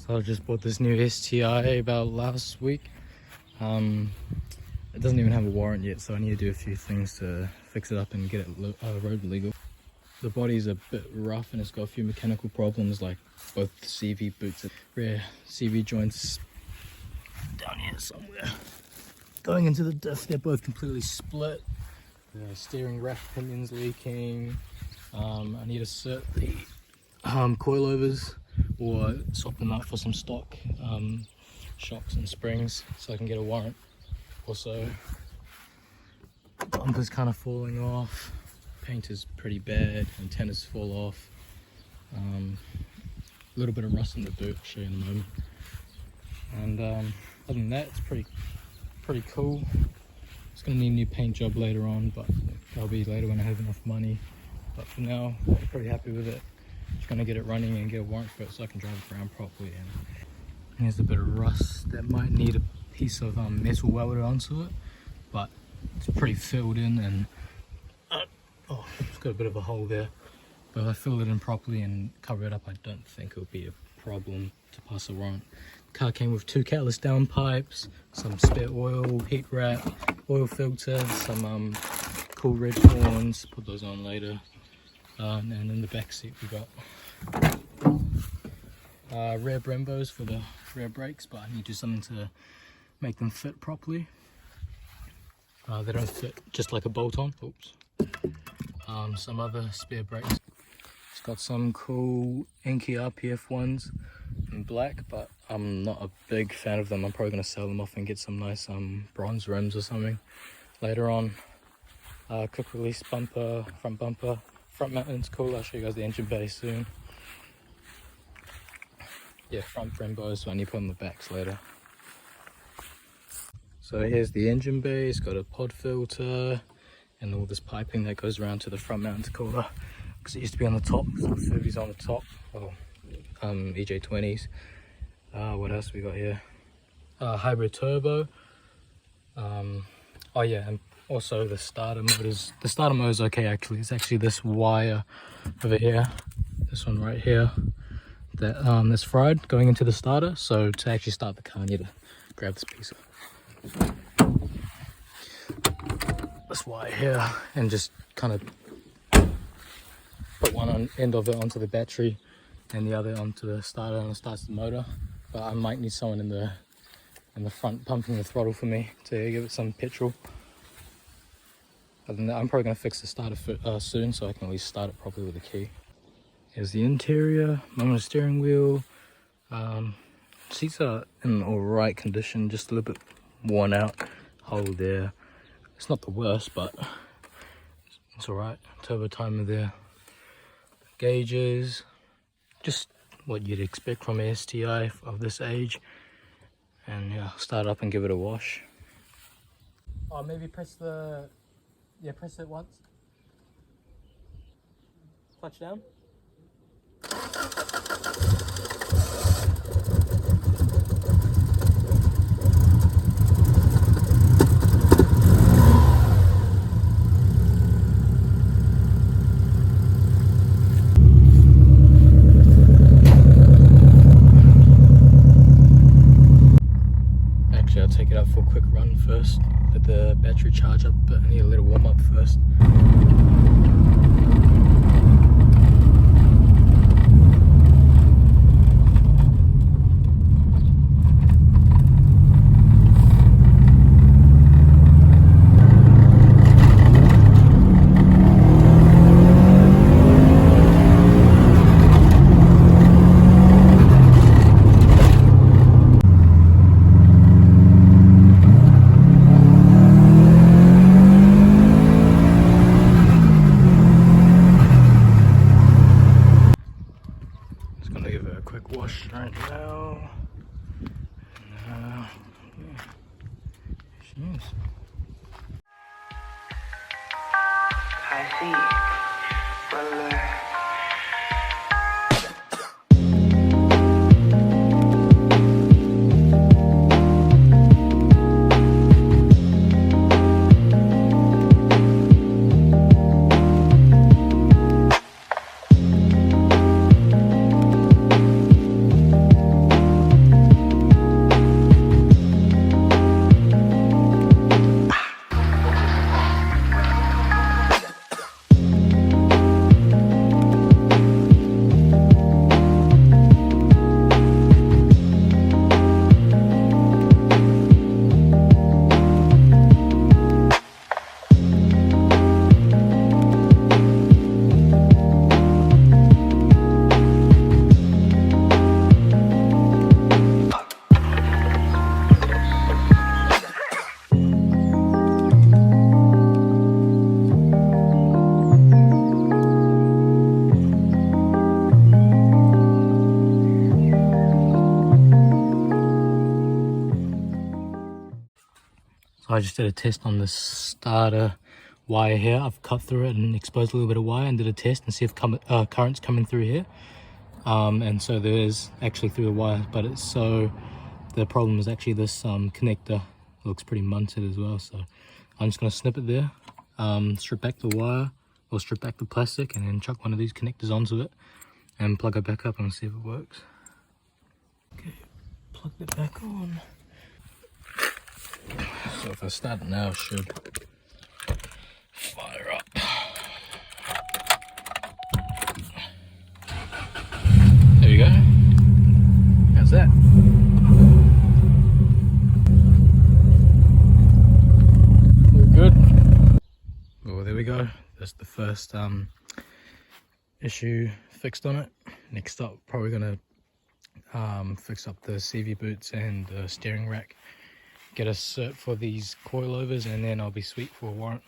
So I just bought this new STI about last week. It doesn't even have a warrant yet, so I need to do a few things to fix it up and get it road legal. The body's a bit rough and it's got a few mechanical problems, like both the CV boots, rear CV joints down here somewhere. Going into the diff, they're both completely split. The steering rack pinion's leaking. I need to set the coilovers or swap them out for some stock shocks and springs so I can get a warrant. Also, bumper's kind of falling off, paint is pretty bad, antennas fall off, a little bit of rust in the boot, I'll show you in a moment. And other than that, it's pretty cool. It's going to need a new paint job later on, but that'll be later when I have enough money. But for now, I'm pretty happy with it. Just going to get it running and get a warrant for it so I can drive it around properly. And here's a bit of rust that might need a piece of metal welded onto it, but it's pretty filled in, and oh, it's got a bit of a hole there. But if I fill it in properly and cover it up, I don't think it'll be a problem to pass a warrant. The car came with 2 catalyst downpipes, some spare oil, heat wrap, oil filter, some cool red horns, put those on later. And in the back seat we got rear Brembos for the rear brakes, but I need to do something to make them fit properly. They don't fit just like a bolt-on. Oops. Some other spare brakes. It's got some cool inky RPF ones in black, but I'm not a big fan of them. I'm probably going to sell them off and get some nice bronze rims or something later on. Quick release bumper, front mounting's cool. I'll show you guys the engine bay soon. Yeah, front Brembos, so I need to put on the backs later. So here's the engine bay. It's got a pod filter and all this piping that goes around to the front mounting cooler, because it used to be on the top. So the Furby's on the top. Oh, EJ20s. What else we got here? Hybrid turbo. Oh yeah, and also the starter mode is okay actually. It's actually this wire over here, this one right here, that that's fried going into the starter. So to actually start the car, I need to grab this piece of this wire here and just kind of put one end of it onto the battery and the other onto the starter, and it starts the motor. But I might need someone in the front pumping the throttle for me to give it some petrol. Other than that, I'm probably going to fix the starter soon so I can at least start it properly with a key. Here's the interior, normal steering wheel. Seats are in alright condition, just a little bit worn out. Hole there. It's not the worst, but it's alright. Turbo timer there. Gauges, just what you'd expect from a STI of this age. And yeah, start up and give it a wash. Oh, maybe press it once. Clutch down. Actually, I'll take it out for a quick run first. Let the battery charge up, but I need a little warm up first. Wash right now. And, yeah, she is. I see. Well, So I just did a test on this starter wire here. I've cut through it and exposed a little bit of wire and did a test and see if current's coming through here. And so there is actually through the wire, but the problem is actually this connector. It looks pretty munted as well, so I'm just going to snip it there, strip back the wire, or strip back the plastic, and then chuck one of these connectors onto it and plug it back up and see if it works. Okay, plug it back on. So if I start it now, it should fire up. There you go. How's that? All good. Well, there we go. That's the first issue fixed on it. Next up, probably gonna fix up the CV boots and the steering rack, get a cert for these coilovers, and then I'll be sweet for a warrant.